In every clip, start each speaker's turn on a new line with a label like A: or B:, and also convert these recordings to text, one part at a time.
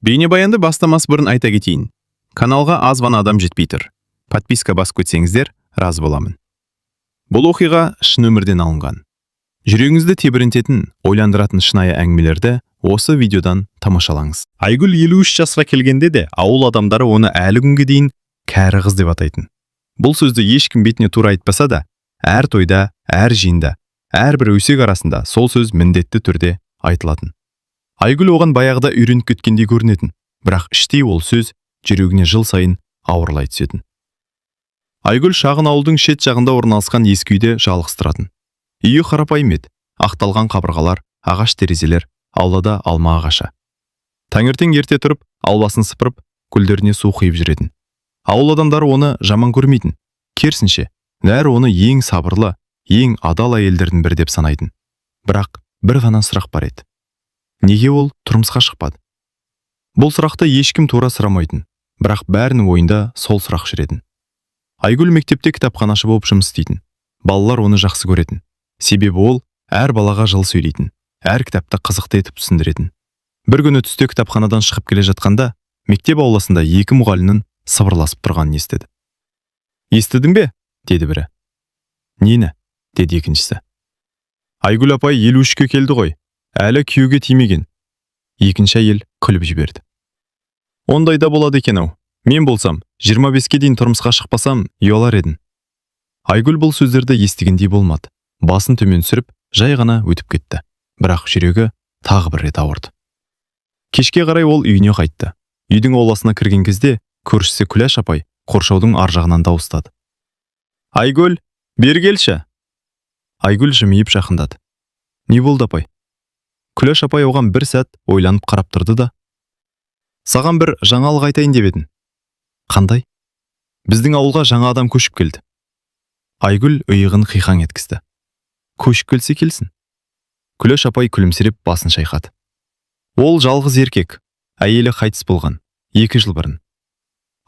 A: Бейнебаянды бастамас бұрын айта кетейін. Каналға аз ғана адам жетпей тұр. Подписка басып кетсеңіздер, разы боламын. Бұл оқиға шын өмірден алынған. Жүрегіңізді тебірентетін, ойландыратын шынайы әңгімелерді осы видеодан тамашалаңыз. Айгүл 53 жасқа келгенде де ауыл адамдары оны әлі күнге дейін кәрі қыз деп атайтын. Бұл сөзді ешкім бетіне тура айтпаса да, әр тойда, әр жиында, әрбір өсек арасында сол сөз міндетті түрде айтылатын. Айгүл оған баяғыда үйреніп кеткендей көрінетін, бірақ іштей ол сөз жүрегіне жыл сайын ауырлай түсетін. Айгүл шағын ауылдың шет жағында орналасқан ескі үйде жалғыз тұратын. Үйі қарапайым еді, ақталған қабырғалар, ағаш терезелер, аулада алма ағашы. Таңертең ерте тұрып, ауласын сыпырып, гүлдеріне су құйып жүретін. Ауыл адамдары оны жаман көрмейтін. Керісінше, бәрі оны ең сабырлы, ең адал әйелдердің бірі деп санайтын. Бірақ бір ғана сұрақ бар еді. Неге ол тұрмысқа шықпады? Бұл сұрақты ешкім тура сұрамайтын, бірақ бәрінің ойында сол сұрақ жүретін. Айгүл мектепте кітапханашы болып жұмыс істейтін. Балалар оны жақсы көретін. Себебі ол әр балаға жылы сөйлейтін, әр кітапты қызықты етіп түсіндіретін. Бір күні түсте кітапханадан шығып келе жатқанда, мектеп ауласында екі мұғалімнің сыбырласып тұрғанын естіді. «Естідің бе?» деді бірі. «Нені?» деді екіншісі. «Айгүл апай 53-ке келді ғой, әлі күйеуге тимеген». Екінші әйел күліп жіберді. «Ондайда болады екен-ау. Мен болсам, 25-ке дейін тұрмысқа шықпасам, ұялар едім». Айгүл бұл сөздерді естігендей болмады. Басын төмен түсіріп, жай ғана өтіп кетті. Бірақ жүрегі тағы бір рет ауырды. Кешке қарай ол үйіне қайтты. Үйдің ауласына кірген кезде көршісі Күләш апай қоршаудың ар жағынан дауыстады. «Айгүл, бері келші». Айгүл жымиып жақындады. «Не болды апай?» Күләш апай оған бір сәт ойланып қарап тұрды да: «Саған бір жаңалық айтайын деп едім». «Қандай?» «Біздің ауылға жаңа адам көшіп келді». Айгүл иығын қиқаң еткізді. «Көшіп келсе келсін». Күләш апай күлімсіреп басын шайқады. «Ол жалғыз еркек, әйелі қайтыс болған, 2 жыл бұрын».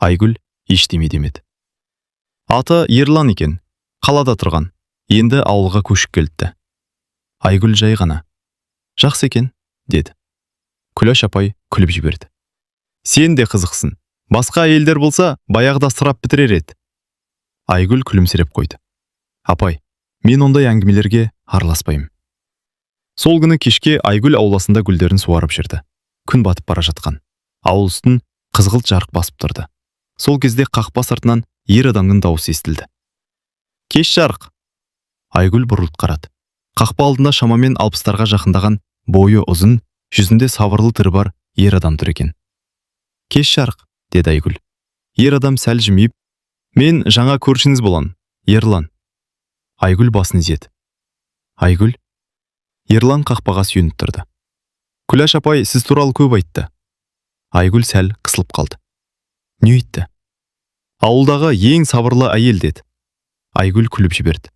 A: Айгүл ештеме демеді. «Аты Ерлан екен, қалада тұрған, енді ауылға көшіп келді». Айгүл жай ғана: «Жақсы екен», деді. Күләш апай күліп жіберді. «Сен де қызықсың. Басқа әйелдер болса, баяғыда сұрап бітірер еді». Айгүл күлімсіреп қойды. «Апай, мен ондай әңгімелерге араласпаймын». Сол күні кешке Айгүл ауласында гүлдерін суарып жүрді. Күн батып бара жатқан. Ауыл үстін қызғылт жарық басып тұрды. Сол кезде қақпа сыртынан ер адамның дауысы естілді. «Кеш жарық». Айгүл бұрылып қарады. Қақпа алдында шамамен 60-тарға жақындаған, бойы ұзын, жүзінде сабырлы түрі бар ер адам тұр екен. «Кеш жарық», деді Айгүл. Ер адам сәл жымиып: «Мен жаңа көршіңіз болам, Ерлан». Айгүл басын изеді. «Айгүл?» Ерлан қақпаға сүйеніп тұрды. «Күләш апай сіз туралы көп айтты». Айгүл сәл қысылып қалды. «Не айтты?» «Ауылдағы ең сабырлы әйел» деді. Айгүл күліп жіберді.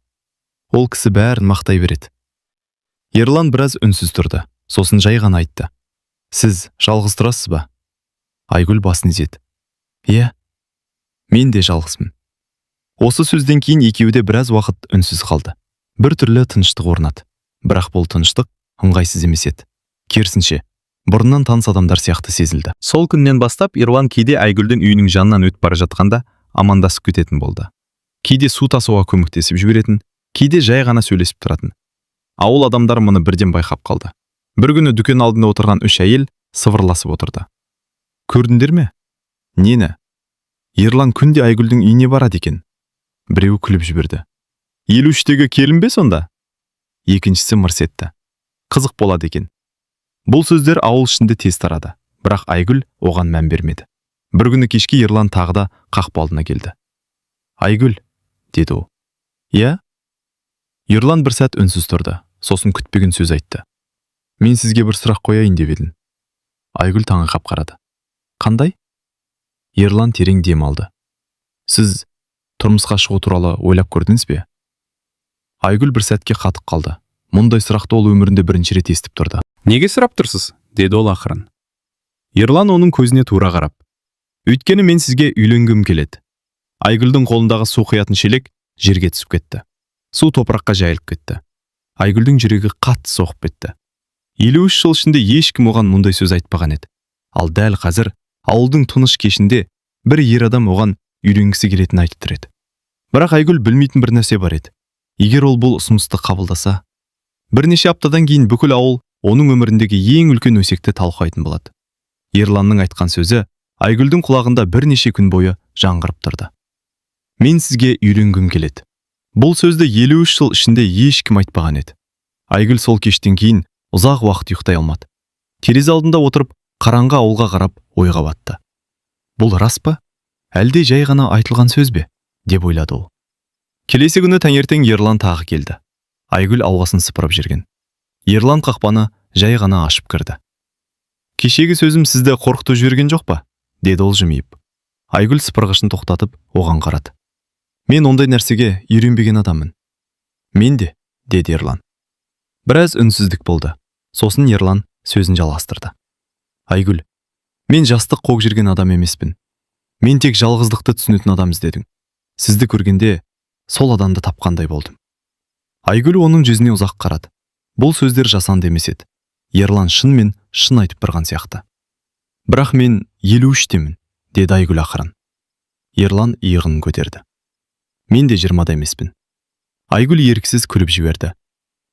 A: «Ол кісі бәрін мақтай береді». Ерлан біраз үнсіз тұрды, сосын жай ғана айтты: «Сіз жалғыз тұрасыз ба?» Айгүл басын изеді. «Иә, мен де жалғызбын». Осы сөзден кейін екеуі де біраз уақыт үнсіз қалды. Бір түрлі тыныштық орнады. Бірақ бұл тыныштық ыңғайсыз емес еді. Керісінше, бұрыннан таныс адамдар сияқты сезілді. Сол күннен бастап Ерлан кейде Айгүлдің үйінің жанынан өтіп бара жатқанда амандасып кететін болды. Кейде су тасуға көмектесіп жіберетін, кейде жай ғана сөйлесіп тұратын. Ауыл адамдары мұны бірден байқап қалды. Бір күні дүкен алдында отырған 3 әйел сыбырласып отырды. «Көрдіңдер ме?» «Нені?» «Ерлан күнде Айгүлдің үйіне барады екен». Біреуі күліп жіберді. «53-тегі келін бе сонда?» Екіншісі мырс етті. «Қызық болады екен». Бұл сөздер ауыл ішінде тез тарады, бірақ Айгүл оған мән бермеді. Бір күні кешке Ерлан тағы да қақпа алдына келді. «Айгүл», деді ол. «Иә?» Ерлан бір сәт үнсіз тұрды, сосын күтпеген сөз айтты. «Мен сізге бір сұрақ қояйын деп едім». Айгүл таңырқап қарады. «Қандай?» Ерлан терең дем алды. «Сіз тұрмысқа шығу туралы ойлап көрдіңіз бе?» Айгүл бір сәтке қатып қалды. Мұндай сұрақты ол өмірінде бірінші рет естіп тұрды.
B: «Неге сұрап тұрсыз?» деді ол ақырын.
A: Ерлан оның көзіне тура қарап: «Өйткені мен сізге үйленгім келеді». Айгүлдің қолындағы су құятын шелек жерге түсіп кетті. Су топыраққа жайылып кетті. Айгүлдің жүрегі қатты соғып кетті. 53 жыл ішінде ешкім оған мұндай сөз айтпаған еді. Ал дәл қазір ауылдың тыныш кешінде бір ер адам оған үйленгісі келетінін айтып тұр еді. Бірақ Айгүл білмейтін бір нәрсе бар еді. Егер ол бұл ұсынысты қабылдаса, бірнеше аптадан кейін бүкіл ауыл оның өміріндегі ең үлкен өсекті талқылайтын болады. Ерланның айтқан сөзі Айгүлдің құлағында бірнеше күн бойы жаңғырып тұрды. Мен сізге үйленгім келеді. Бұл сөзді 53 жыл ішінде ешкім айтпаған еді. Айгүл сол кештен кейін ұзақ уақыт ұйықтай алмады. Терезе алдында отырып, қараңғы ауылға қарап ойға батты. Бұл рас па? Әлде жай ғана айтылған сөз бе? Деп ойлады ол. Келесі күні таңертең Ерлан тағы келді. Айгүл ауғасын сыпырып жүрген. Ерлан қақпаны жай ғана ашып кірді. Кешегі сөзім сізді қорқытып жіберген жоқ па? Деді ол жымиып. Айгүл сыпырғышын тоқтатып оған қарады. Мен ондай нәрсеге үйренбеген адаммын. Мен де, деді Ерлан. Біраз үнсіздік болды. Сосын Ерлан сөзін жалғастырды. Айгүл, мен жастық қуып жүрген адам емеспін. Мен тек жалғыздықты түсінетін адам іздедім. Сізді көргенде сол адамды тапқандай болдым. Айгүл оның жүзіне ұзақ қарады. Бұл сөздер жасанды емес еді. Ерлан шын айтып тұрған сияқты. Бірақ мен 53-темін, деді Айгүл ақырын. Ерлан иығын көтерді. Мен де 20-да емеспін. Айгүл еріксіз күліп жіберді.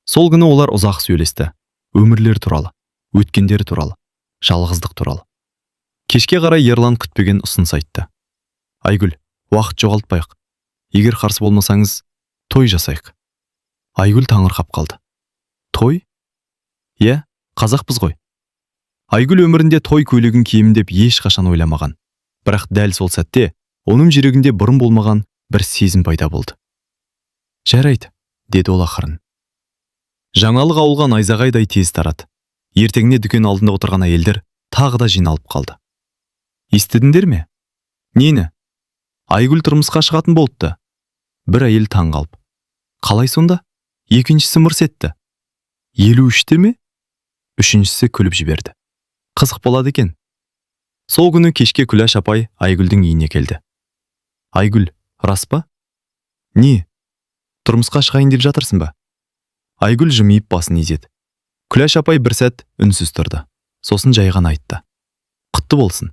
A: Сол күні олар ұзақ сөйлесті. Өмірлер туралы, өткендер туралы, жалғыздық туралы. Кешке қарай Ерлан күтпеген ұсыныс айтты. Айгүл, уақыт жоғалтпайық. Егер қарсы болмасаңыз, той жасайық. Айгүл таңырқап қалды. Той? Иә, қазақпыз ғой. Айгүл өмірінде той көйлегін киемін деп ешқашан ойламаған. Бірақ дәл сол сәтте оның жүрегінде бұрын болмаған бір сезім пайда болды. Жарайды, деді ол ақырын. Жаңалық ауылға найзағайдай тез тарады. Ертеңіне дүкен алдында отырған әйелдер тағы да жиналып қалды. Естідіңдер ме? Нені? Айгүл тұрмысқа шығатын болыпты. Бір әйел таң қалып. Қалай сонда? Екіншісі мырс етті. 53-те ме? Үшіншісі күліп жіберді. Қызық болады екен. Сол күні кешке Күләш апай Айгүлдің үйіне келді. Айгүл, рас па? Не? Тұрмысқа шығайын деп жатырсың ба? Айгүл жымиып басын изеді. Күләш апай бір сәт үнсіз тұрды. Сосын жай ғана айтты. Құтты болсын.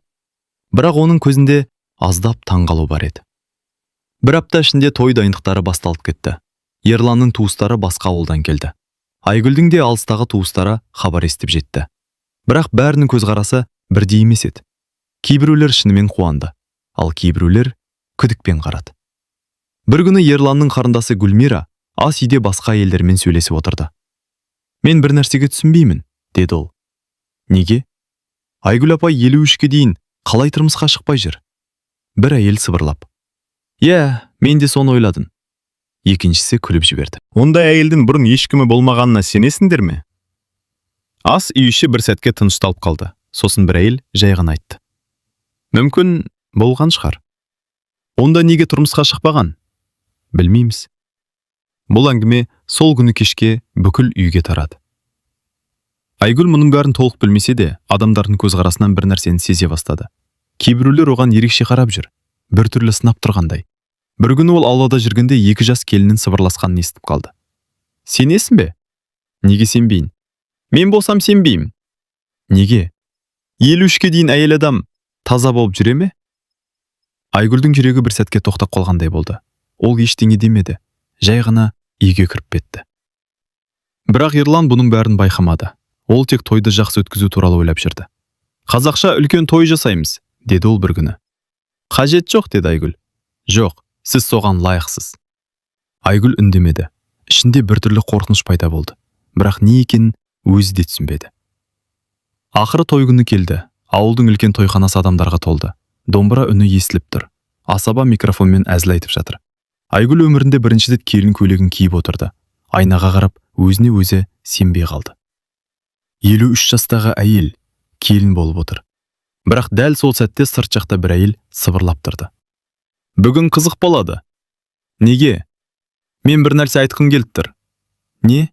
A: Бірақ оның көзінде аздап таңғалу бар еді. Бір апта ішінде той дайындықтары басталып кетті. Ерланның туыстары басқа ауылдан келді. Айгүлдің де алыстағы туыстары хабар естіп жетті. Бірақ бәрінің көзқарасы бірдей емес еді. Кейбіреулер шынымен қуанды, ал кейбіреулер күдікпен қарады. Бір күні Ерланның қарындасы Гүлмира ас үйде басқа әйелдермен сөйлесіп отырды. Мен бір нәрсеге түсінбеймін, деді ол. Неге? Айгүл апай 53-ке дейін қалай тұрмысқа шықпай жүр? Бір әйел сыбырлап. Иә, мен де соны ойладым. Екіншісі күліп жіберді.
B: Ондай әйелдің бұрын ешкімі болмағанына сенесіңдер ме?
A: Ас үй іші бір сәтке тынышталып қалды. Сосын бір әйел жай ғана айтты. Мүмкін болған шығар. Онда неге тұрмысқа шықпаған? Білмейміз. Бұл әңгіме сол күні кешке бүкіл үйге тарады. Айгүл мұның бәрін толық білмесе де, адамдардың көзқарасынан бір нәрсені сезе бастады. Кейбіреулер оған ерекше қарап жүр, бір түрлі сынап тұрғандай. Бір күні ол аулада жүргенде екі жас келіннің сыбырласқанын естіп қалды. Сенесің бе? Неге сенбейін? Мен болсам сенбеймін. Неге? 53-ке дейін әйел адам таза болып жүре ме? Айгүлдің жүрегі бір сәтке тоқтап қалғандай болды. Ол ештеңе демеді, жай ғана үйге кіріп кетті. Бірақ Ерлан бұның бәрін байқамады. Ол тек тойды жақсы өткізу туралы ойлап жүрді. Қазақша үлкен той жасаймыз, деді ол бір күні. Қажет жоқ, деді Айгүл. Жоқ, сіз соған лайықсыз. Айгүл үндемеді. Ішінде біртүрлі қорқыныш пайда болды. Бірақ не екенін өзі де түсінбеді. Ақыры той күні келді. Ауылдың үлкен тойханасы адамдарға толды. Домбыра үні естіліп тұр. Асаба микрофонмен әзіл айтып жатыр. Айгүл өмірінде бірінші рет келін көйлегін киіп отырды. Айнаға қарап, өзіне өзі сенбей қалды. 53 жастағы әйел келін болып отыр. Бірақ дәл сол сәтте сырт жақта бір әйел сыбырлап тұрды. Бүгін қызық болады. Неге? Мен бір нәрсе айтқым келіп тұр. Не?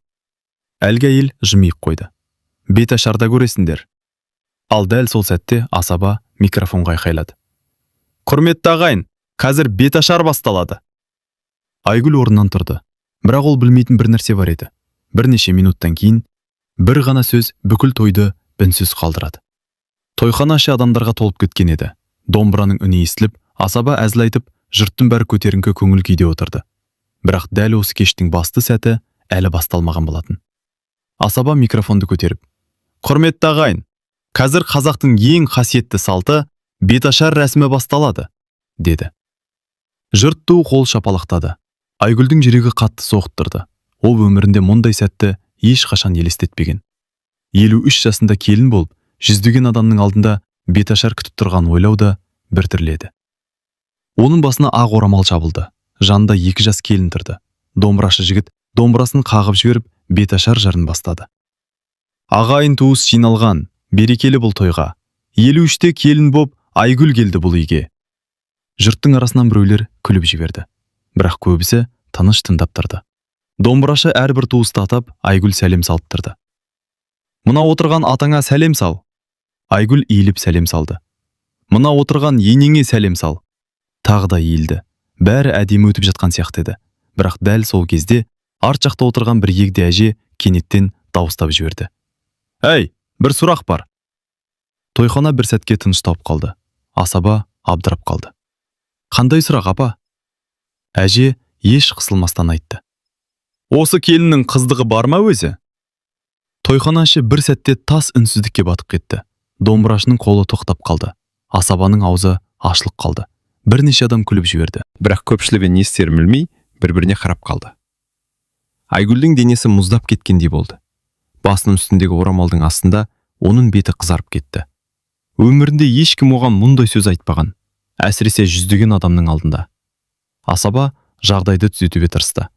A: Әлгі әйел жымиып қойды. Беташарда көресіңдер. Ал дәл сол сәтте асаба микрофонға айқайлады. Құрметті ағайын, қазір беташар басталады. Айгүл орнынан тұрды. Бірақ ол білмейтін бір нәрсе бар еді. Бірнеше минуттан кейін бір ғана сөз бүкіл тойды үнсіз қалдырады. Тойхана іші адамдарға толып кеткен еді. Домбыраның үні естіліп, асаба әзіл айтып, жұрттың бәрі көтеріңкі көңіл күйде отырды. Бірақ дәл осы кештің басты сәті әлі басталмаған болатын. Асаба микрофонды көтеріп: «Құрметті ағайын, қазір қазақтың ең қасиетті салты беташар рәсімі басталады», деді. Жұрт ду қол шапалақтады. Айгүлдің жүрегі қатты соғып тұрды. Ол өмірінде мұндай сәтті ешқашан елестетпеген. 53 жасында келін болып, жүздеген адамның алдында беташар күтіп тұрған ойлау да бір түрлі еді. Оның басына ақ орамал жабылды. Жанында 2 жас келін тұрды. Домбырашы жігіт домбырасын қағып жіберіп, беташар жырын бастады. «Ағайын туыс жиналған, берекелі бұл тойға. 53-те келін боп, Айгүл келді бұл үйге». Жұрттың арасынан біреулер күліп жіберді. Бірақ көбісі тыныш тыңдап тұрды. Домбырашы әрбір туысты атап, Айгүл сәлем салып тұрды. «Мына отырған атаңа сәлем сал». Айгүл иіліп сәлем салды. «Мына отырған енеңе сәлем сал». Тағы да иілді. Бәрі әдемі өтіп жатқан сияқты еді. Бірақ дәл сол кезде арт жақта отырған бір егде әже кенеттен дауыстап жіберді: «Әй, бір сұрақ бар». Тойхана бір сәтке тынышталып қалды. Асаба абдырап қалды. «Қандай сұрақ, апа?» Әже еш қысылмастан айтты: «Осы келіннің қыздығы бар ма өзі?» Тойхана іші бір сәтте тас үнсіздікке батып кетті. Домбырашының қолы тоқтап қалды. Асабаның аузы ашылып қалды. Бірнеше адам күліп жіберді.
C: Бірақ көпшілігі не істерін білмей, бір-біріне қарап қалды. Айгүлдің денесі мұздап кеткендей болды. Басының үстіндегі орамалдың астында оның беті қызарып кетті. Өмірінде ешкім оған мұндай сөз айтпаған, әсіресе жүздеген адамның алдында. Асаба жағдайды түзетуге тырысты.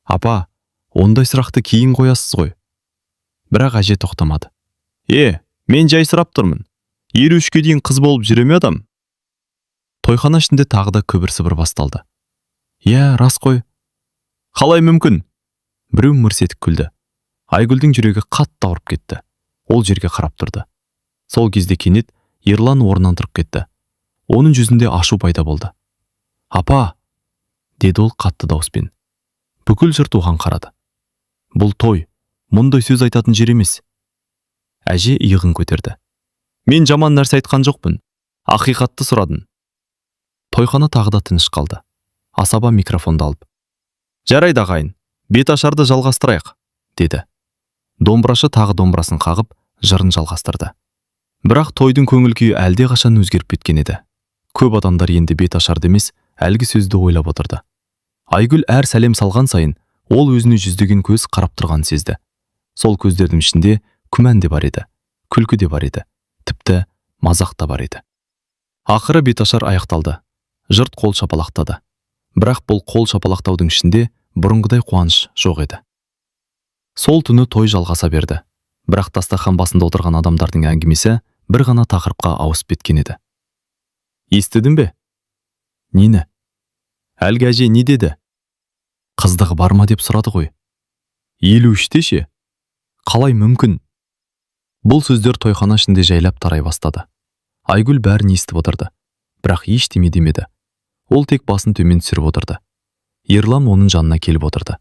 C: «Апа, ондай сұрақты кейін қоясыз ғой». Бірақ әже тоқтамады. «Мен жай сұрап тұрмын. 53-ке дейін қыз болып жүре ме адам?» Тойхана ішінде тағы да күбір-сыбыр басталды. «Рас қой. Қалай мүмкін?» Біреу мырс етіп күлді. Айгүлдің жүрегі қатты ауырып кетті. Ол жерге қарап тұрды. Сол кезде кенет Ерлан орнынан тұрып кетті. Оның жүзінде ашу пайда болды. «Апа!» деді ол қатты дауыспен. Бүкіл жұрт оған қарады. «Бұл той, мұндай сөз айтатын жер емес». Әже иығын көтерді. «Мен жаман нәрсе айтқан жоқпын. Ақиқатты сұрадым». Тойхана тағы да тыныш қалды. Асаба микрофонды алып: «Жарайды ағайын, беташарды жалғастырайық», деді. Домбырашы тағы домбырасын қағып, жырын жалғастырды. Бірақ тойдың көңіл күйі әлде қашан өзгеріп кеткен еді. Көп адамдар енді беташарды емес, әлгі сөзді ойлап отырды. Айгүл әр сәлем салған сайын, ол өзіне жүздеген көз қарап тұрған сезді. Сол көздердің ішінде күмән де бар еді, күлкі де бар еді, тіпті мазақ та бар еді. Ақыры беташар аяқталды. Жұрт қол шапалақтады. Бірақ бұл қол шапалақтаудың ішінде бұрынғыдай қуаныш жоқ еді. Сол түні той жалғаса берді. Бірақ дастархан басында отырған адамдардың әңгімесі бір ғана тақырыпқа ауысып кеткен еді. «Естідің бе?» «Нені?» «Әлгі әже не деді?» «Қыздығы бар ма деп сұрады ғой». «53-те ше? Қалай мүмкін?» Бұл сөздер тойхана ішінде жайлап тарай бастады. Айгүл бәрін естіп отырды. Бірақ ештеме демеді. Ол тек басын төмен түсіріп отырды. Ерлан оның жанына келіп отырды.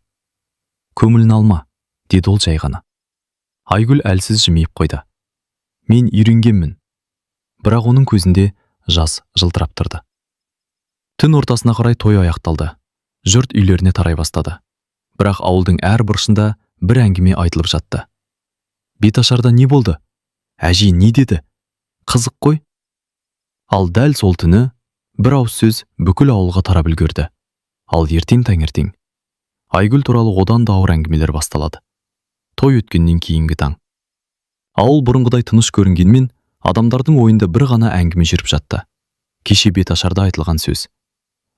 C: «Көңілін алма», деді ол жай ғана. Айгүл әлсіз жымиып қойды. «Мен үйренгенмін». Бірақ оның көзінде жас жылтырап тұрды. Түн ортасына қарай той аяқталды. Жұрт үйлеріне тарай бастады. Бірақ ауылдың әр бұрышында бір әңгіме айтылып жатты. «Беташарда не болды? Әже не деді? Қызық қой». Ал дәл сол түні бір ауыз сөз бүкіл ауылға тарап үлгерді. Ал ертең таңертең Айгүл туралы одан да ауыр әңгімелер басталады. Той өткеннен кейінгі таң. Ауыл бұрынғыдай тыныш көрінгенмен, адамдардың ойында бір ғана әңгіме жүріп жатты. Кеше беташарда айтылған сөз.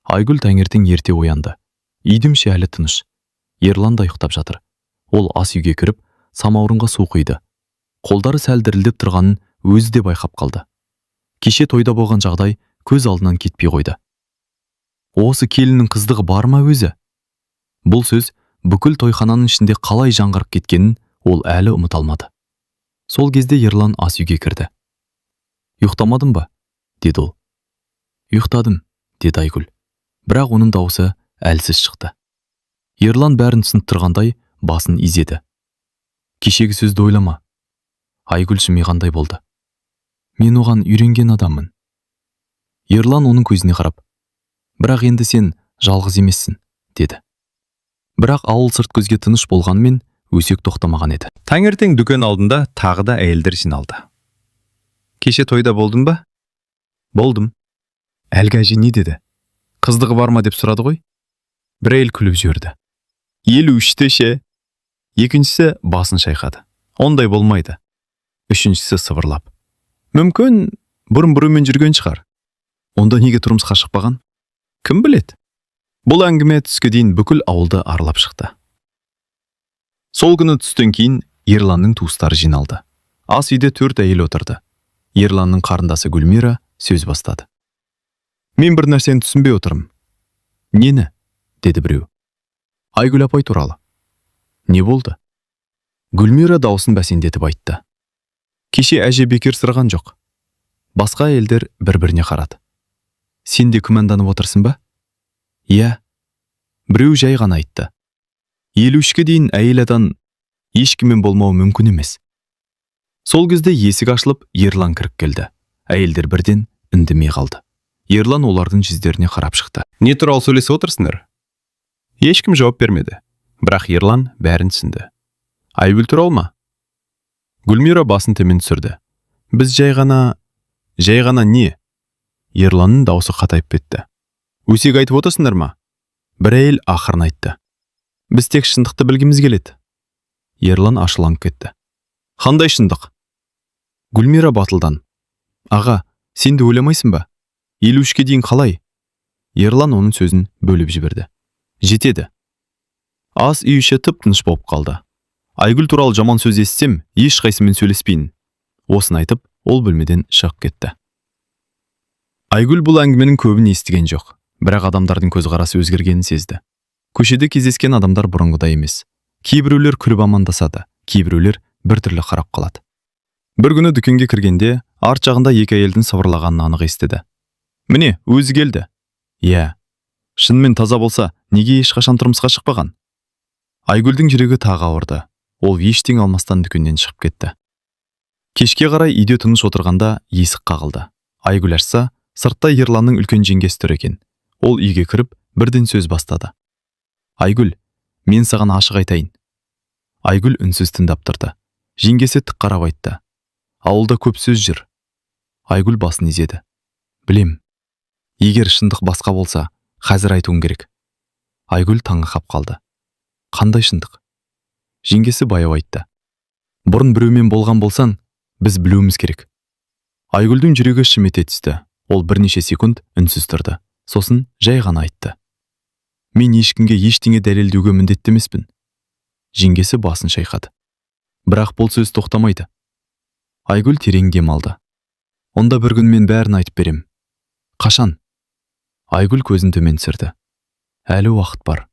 C: Айгүл таңертең ерте оянды. Үйдің іші әлі тыныш. Ерлан да ұйықтап жатыр. Ол ас үйге кіріп, самаурынға су құйды. Қолдары сәл дірілдеп тұрғанын өзі де байқап қалды. Кеше тойда болған жағдай көз алдынан кетпей қойды. «Осы келіннің қыздығы бар ма өзі?» Бұл сөз бүкіл тойхананың ішінде қалай жаңғырып кеткенін ол әлі ұмыта алмады. Сол кезде Ерлан ас үйге кірді. «Ұйықтамадың ба?» деді ол. «Ұйықтадым», деді Айгүл. Бірақ оның дауысы әлсіз шықты. Ерлан бәрін түсініп тұрғандай басын изеді. «Кешегі сөзді ойлама». Айгүл жымиғандай болды. Мен оған үйренген адаммын. Ерлан оның көзіне қарап, бірақ енді сен жалғыз емессің, деді. Бірақ ауыл сырт көзге тыныш болғанмен өсек тоқтамаған еді.
B: Таңертең дүкен алдында тағы да әйелдер жиналды. Кеше тойда болдың ба?
C: Болдым. Әлгі әже не деді? Қыздығы бар ма деп сұрады ғой? Бір әйел күліп жіберді. 53-те ше. Екіншісі басын шайқады. Ондай болмайды. Үшіншісі сыбырлап. Мүмкін бұрын-бұрынмен жүрген шығар. Онда неге тұрмысқа шықпаған? Кім білет? Бұл әңгіме түске дейін бүкіл ауылды аралап шықты. Сол күні түстен кейін Ерланның туыстары жиналды. Ас үйде 4 әйел отырды. Ерланның қарындасы Гүлмира сөз бастады. Мен бір нәрсені түсінбей отырмын. Нені? Деді біреу. Айгүл апай туралы. Не болды? Гүлмира даусын бәсеңдетіп айтты. Кеше әже бекер сырған жоқ. Басқа әйелдер бір-біріне қарады. Сен де күмәнданып отырсың ба? Иә. Біреу жай ғана айтты. 53-ке дейін әйел адам ешкіммен болмауы мүмкін емес. Сол кезде есік ашылып, Ерлан кіріп келді. Әйелдер бірден үндемей қалды. Ерлан олардың жүздеріне қарап шықты.
A: Не туралы сөйлесіп отырсыңдар? Ешкім жауап бермеді. Бірақ Ерлан бәрін түсінді. Айгүл туралы ма? Гүлмира басын төмен түсірді. Біз жай ғана не? Ерланның даусы қатайып кетті. Өсек айтып отырсыңдар ма? Бір әйел ақырын айтты. Біз тек шындықты білгіміз келеді. Ерлан ашыланып кетті. Қандай шындық? Гүлмира батылдан. Аға, сен де ойламайсың ба? 53-ке дейін қалай? Ерлан оның сөзін бөліп жіберді. Жетеді. Ас үй іші тып-тыныш болып қалды. Айгүл туралы жаман сөз естісем, ешқайсымен сөйлеспейін. Осын айтып, ол бөлмеден шығып кетті. Айгүл бұл әңгіменің көбін естіген жоқ, бірақ адамдардың көзқарасы өзгергенін сезді. Көшеде кездескен адамдар бұрынғыдай емес. Кейбіреулер күліп амандасады, кейбіреулер біртүрлі қарап қалады. Бір күні дүкенге кіргенде, арт жағында 2 әйелдің сыбырлағанын анық естіді. Міне, өзі келді. Иә, шынымен таза болса, неге ешқашан тұрмысқа шықпаған? Айгүлдің жүрегі тағы ауырды. Ол ештеңе алмастан дүкеннен шығып кетті. Кешке қарай үйде тыныш отырғанда есік қағылды. Айгүл ашса, сыртта Ерланның үлкен жеңгесі тұр екен. Ол үйге кіріп, бірден сөз бастады. Айгүл, мен саған ашық айтайын. Айгүл үнсіз тыңдап тұрды. Жеңгесі тік қарап айтты. Ауылда көп сөз жүр. Айгүл басын изеді. Білем. Егер шындық басқа болса, қазір айтуың керек. Айгүл таңырқап қалды. Қандай шындық? Жеңгесі баяу айтты. Бұрын біреумен болған болсаң, біз білуіміз керек. Айгүлдің жүрегі шым ете түсті. Ол бірнеше секунд үнсіз тұрды. Сосын жай ғана айтты. Мен ешкімге ештеңе дәлелдеуге міндетті емеспін. Жеңгесі басын шайқады. Бірақ бұл сөз тоқтамайды. Айгүл терең дем алды. Онда бір күн мен бәрін айтып берем. Қашан? Айгүл көзін төмен түсірді. Әлі уақыт бар.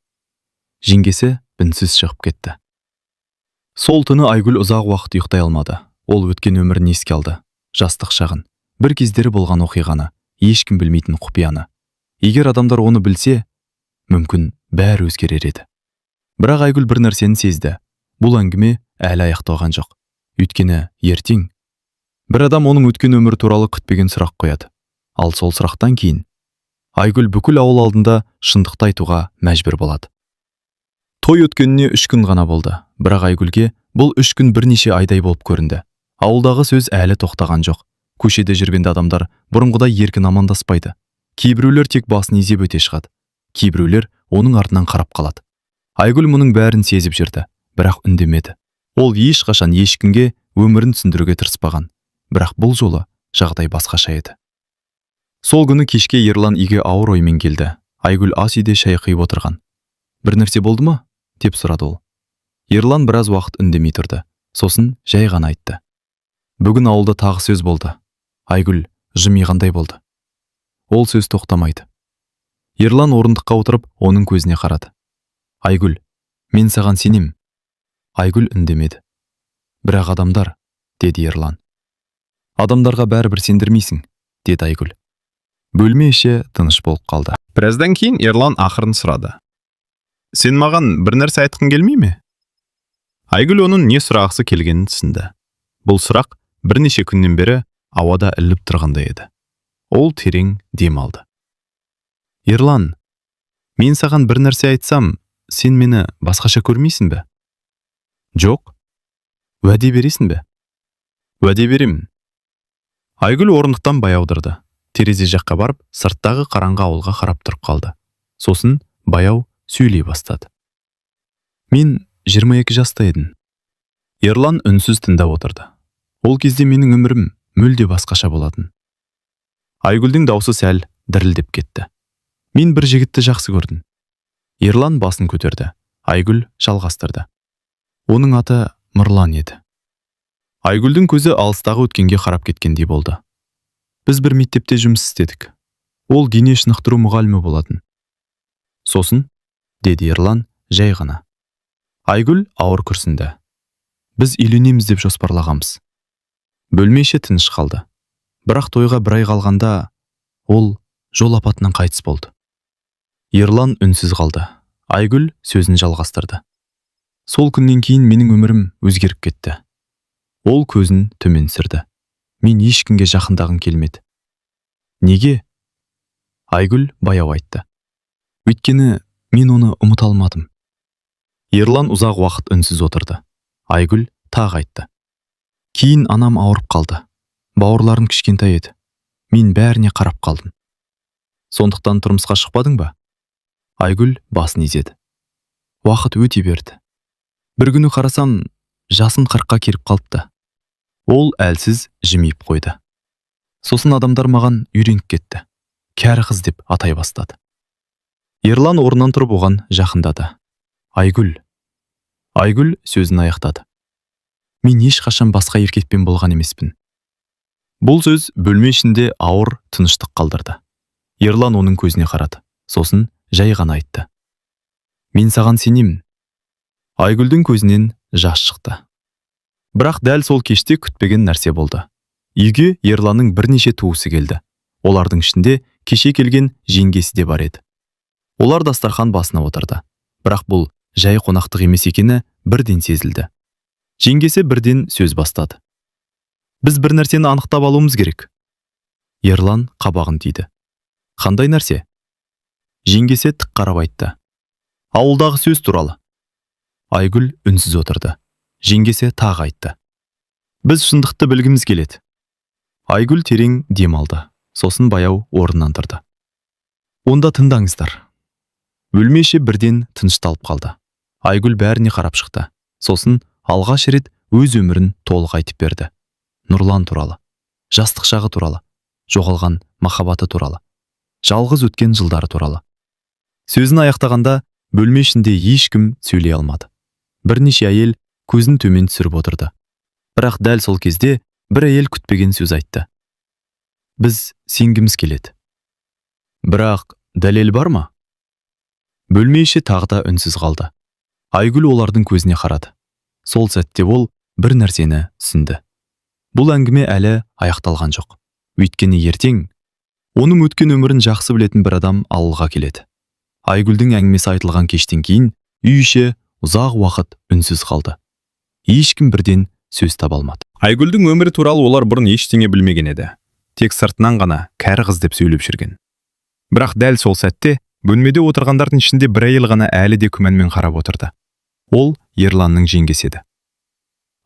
A: Жеңгесі үнсіз шығып кетті. Сол түні Айгүл ұзақ уақыт ұйықтай алмады. Ол өткен өмірін еске алды. Жастық шағын, бір кездері болған оқиғаны, ешкім білмейтін құпияны. Егер адамдар оны білсе, мүмкін бәрі өзгерер еді. Бірақ Айгүл бір нәрсені сезді. Бұл әңгіме әлі аяқталған жоқ. Өйткені ертең бір адам оның өткен өмірі туралы күтпеген сұрақ қояды. Ал сол сұрақтан кейін Айгүл бүкіл ауыл алдында шындықты айтуға мәжбүр болады. Той өткеніне 3 күн ғана болды, бірақ Айгүлге бұл 3 күн бірнеше айдай болып көрінді. Ауылдағы сөз әлі тоқтаған жоқ. Көшеде жүргенде адамдар бұрынғыдай еркін амандаспайды. Кейбіреулер тек басын изеп өте шығады. Кейбіреулер оның артынан қарап қалады. Айгүл мұның бәрін сезіп жүрді, бірақ үндемеді. Ол ешқашан ешкімге өмірін түсіндіруге тырыспаған. Бірақ бұл жолы жағдай басқаша еді. Сол күні кешке Ерлан үйге ауыр оймен келді. Айгүл ас үйде шай құйып отырған. Бір нәрсе болды ма? Деп сұрады ол. Ерлан біраз уақыт үндемей тұрды. Сосын жай ғана айтты. Бүгін ауылда тағы сөз болды. Айгүл жымиғандай болды. Ол сөз тоқтамайды. Ерлан орындыққа отырып, оның көзіне қарады. Айгүл, мен саған сенем. Айгүл үндемеді. Бірақ адамдар, деді Ерлан. Адамдарға бәрібір сендірмейсің, деді Айгүл. Бөлме іші тыныш болып қалды. Біраздан кейін Ерлан ақырын сұрады. Сен маған бір нәрсе айтқың келмей ме? Айгүл оның не сұрағысы келгенін түсінді. Бұл сұрақ бірнеше күннен бері ауада іліп тұрғандай еді. Ол терең дем алды. Ерлан, мен саған бір нәрсе айтсам, сен мені басқаша көрмейсің бе? Жоқ. Уәде бересің бе? Уәде беремін. Айгүл орындықтан баяудырды. Терезе жаққа барып, сырттағы қараңғы ауылға қарап тұрып қалды. Сосын баяу сөйлей бастады. Мен 22 жаста едім. Ерлан үнсіз тыңдап отырды. Ол кезде менің өмірім мүлде басқаша болатын. Айгүлдің даусы сәл дірілдеп кетті. Мен бір жігітті жақсы көрдім. Ерлан басын көтерді. Айгүл жалғастырды. Оның аты Нұрлан еді. Айгүлдің көзі алыстағы өткенге қарап кеткендей болды. Біз бір мектепте жұмыс істедік. Ол дене шынықтыру мұғалімі болатын. Сосын, деді Ерлан жай ғана. Айгүл ауыр күрсінді. Біз үйленеміз деп жоспарлағанбыз. Бөлме іші тыныш қалды. Бірақ тойға бір ай қалғанда ол жол апатынан қайтыс болды. Ерлан үнсіз қалды. Айгүл сөзін жалғастырды. Сол күннен кейін менің өмірім өзгеріп кетті. Ол көзін төмен түсірді. Мен ешкімге жақындағым келмеді. Неге? Айгүл баяу айтты. Өйткені мен оны ұмыта алмадым. Ерлан ұзақ уақыт үнсіз отырды. Айгүл тағы айтты. Кейін анам ауырып қалды. Бауырларым кішкентай еді. Мен бәріне қарап қалдым. Сондықтан тұрмысқа шықпадың ба? Айгүл басын изеді. Уақыт өте берді. Бір күні қарасам, жасым 40-қа келіп қалыпты. Ол әлсіз жымиып қойды. Сосын адамдар маған үйреніп кетті. Кәрі қыз деп атай бастады. Ерлан орнынан тұрып оған жақындады. Айгүл. Айгүл сөзін аяқтады. Мен ешқашан басқа еркекпен болған емеспін. Бұл сөз бөлме ішінде ауыр тыныштық қалдырды. Ерлан оның көзіне қарады. Сосын жай ғана айтты. Мен саған сенемін. Айгүлдің көзінен жас шықты. Бірақ дәл сол кеште күтпеген нәрсе болды. Үйге Ерланның бірнеше туысы келді. Олардың ішінде кеше келген жеңгесі де бар еді. Олар дастархан басына отырды. Бірақ бұл жай қонақтық емес екені бірден сезілді. Жеңгесі бірден сөз бастады. Біз бір нәрсені анықтап алуымыз керек. Ерлан қабағын түйді. Қандай нәрсе? Жеңгесі тік қарап айтты. Ауылдағы сөз туралы. Айгүл үнсіз отырды. Жеңгесі тағы айтты. Біз шындықты білгіміз келеді. Айгүл терең дем алды. Сосын баяу орнынан тұрды. Онда тыңдаңыздар. Бөлме іші бірден тынышталып қалды. Айгүл бәріне қарап шықты. Сосын алғаш рет өз өмірін толық айтып берді. Нұрлан туралы, жастық шағы туралы, жоғалған махаббаты туралы, жалғыз өткен жылдары туралы. Сөзін аяқтағанда бөлме ішінде ешкім сөйлей алмады. Бірнеше әйел көзін төмен түсіріп отырды. Бірақ дәл сол кезде бір әйел күтпеген сөз айтты. Біз сенгіміз келеді. Бірақ дәлел бар ма? Бөлме іші тағы да үнсіз қалды. Айгүл олардың көзіне қарады. Сол сәтте ол бір нәрсені түсінді. Бұл әңгіме әлі аяқталған жоқ. Өйткені ертең оның өткен өмірін жақсы білетін бір адам ауылға келеді. Айгүлдің әңгімесі айтылған кештен кейін үй іші ұзақ уақыт үнсіз қалды. Ешкім бірден сөз таба алмады.
B: Айгүлдің өмірі туралы олар бұрын ештеңе білмеген еді. Тек сыртынан ғана кәрі қыз деп сөйлеп жүрген. Бірақ дәл сол сәтте бөлмеде отырғандардың ішінде бір әйел ғана әлі де күмәнмен қарап отырды. Ол Ерланның жеңгесі еді.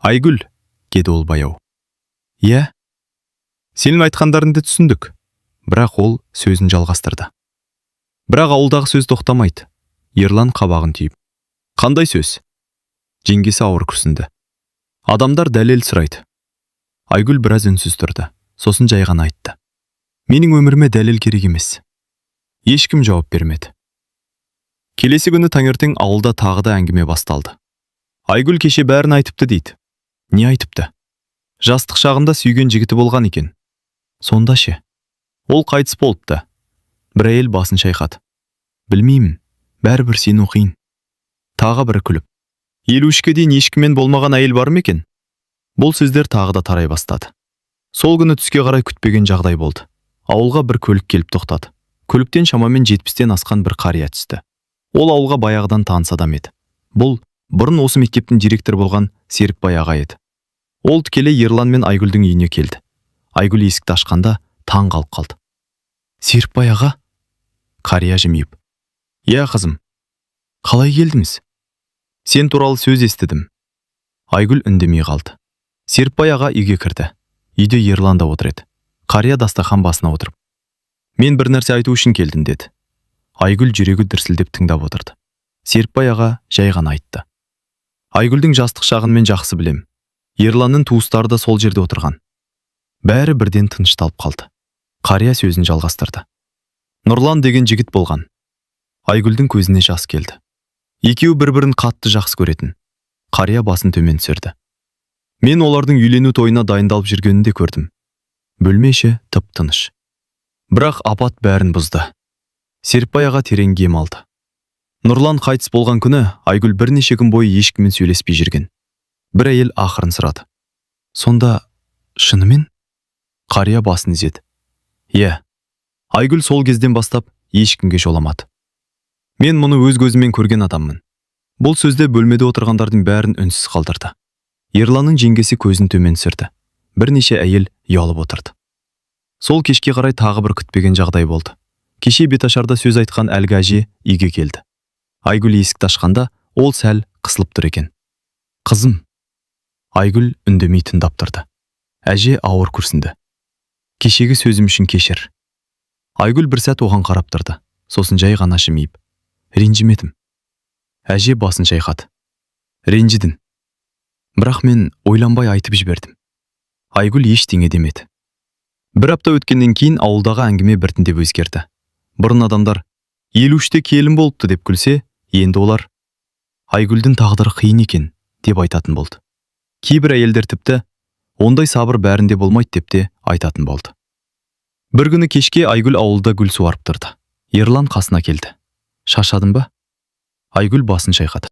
B: Айгүл, деді ол баяу. Иә, сенің айтқандарыңды түсіндік. Бірақ ол сөзін жалғастырды. Бірақ ауылдағы сөз тоқтамайды. Ерлан қабағын түйіп. Қандай сөз? Жеңгесі ауыр күрсінді. Адамдар дәлел сұрайды. Айгүл біраз үнсіз тұрды. Сосын жай ғана айтты. Менің өміріме дәлел керек емес. Ешкім жауап бермеді. Келесі күні таңертең ауылда тағы да әңгіме басталды. Айгүл кеше бәрін айтыпты дейді. Не айтыпты? Жастық шағында сүйген жігіті болған екен. Сонда ше? Ол қайтыс болыпты. Бір әйел басын шайқады. Білмеймін, бәрібір сені оқиын. Тағы бірі күліп. 53-ке дейін ешкіммен болмаған әйел бар ма екен? Бұл сөздер тағы да тарай бастады. Сол күні түске қарай күтпеген жағдай болды. Ауылға бір көлік келіп тоқтады. Көліктен шамамен 70-тен асқан бір қария түсті. Ол ауылға баяғыдан таныс адам еді. Бұл бұрын осы мектептің директор болған Серікбай аға еді. Ол тікелей Ерлан мен Айгүлдің үйіне келді.
A: Айгүл есікті ашқанда таң қалып қалды. Серікбай аға? Қария жымиып. Иә қызым, қалай келдіңіз? Сен туралы сөз естідім. Айгүл үндемей қалды. Серікбай аға үйге кірді. Үйде Ерлан да отыр еді. Қария дастархан басына отырып. Мен бір нәрсе айту үшін келдім деді. Айгүл жүрегі дүрсілдеп тыңдап отырды. Серікбай аға жай ғана айтты. Айгүлдің жастық шағын мен жақсы білем. Ерланның туыстары да сол жерде отырған. Бәрі бірден тынышталып қалды. Қария сөзін жалғастырды. Нұрлан деген жігіт болған. Айгүлдің көзіне жас келді. Екеуі бір-бірін қатты жақсы көретін. Қария басын төмен түсірді. Мен олардың үйлену тойына дайындалып жүргенін де көрдім. Бөлме іші тып-тыныш. Бірақ апат бәрін бұзды. Серікбай аға терең ем алды. Нұрлан қайтыс болған күні Айгүл бірнеше күн бойы ешкіммен сөйлеспей жүрген. Бір әйел ақырын сұрады. Сонда шынымен? Қария басын изеді. Иә. Айгүл сол кезден бастап ешкімге жоламады. Мен мұны өз көзіммен көрген адаммын. Бұл сөзде бөлмеде отырғандардың бәрін үнсіз қалдырды. Ерланның жеңгесі көзін төмен түсірді. Бірнеше әйел ұялып отырды. Сол кешке қарай тағы бір күтпеген жағдай болды. Кеше беташарда сөз айтқан әлгі әже үйге келді. Айгүл есікті ашқанда ол сәл қысылып тұр екен. Қызым. Айгүл үндемей тыңдап тұрды. Әже ауыр күрсінді. Кешегі сөзім үшін кешір. Айгүл бір сәт оған қарап тұрды. Сосын жай ғана жымиып. Ренжімедім. Әже басын шайқады. Ренжідің. Бірақ мен ойланбай айтып жібердім. Айгүл ештеңе демеді. Бір апта өткеннен кейін ауылдағы әңгіме біртіндеп өзгерді. Бұрын адамдар 53-те келін болыпты деп күлсе, енді олар Айгүлдің тағдыры қиын екен деп айтатын болды. Кейбір әйелдер тіпті ондай сабыр бәрінде болмайды деп те айтатын болды. Бір күні кешке Айгүл ауылда гүл суарып тұрды. Ерлан қасына келді. Шашадың ба? Айгүл басын шайқады.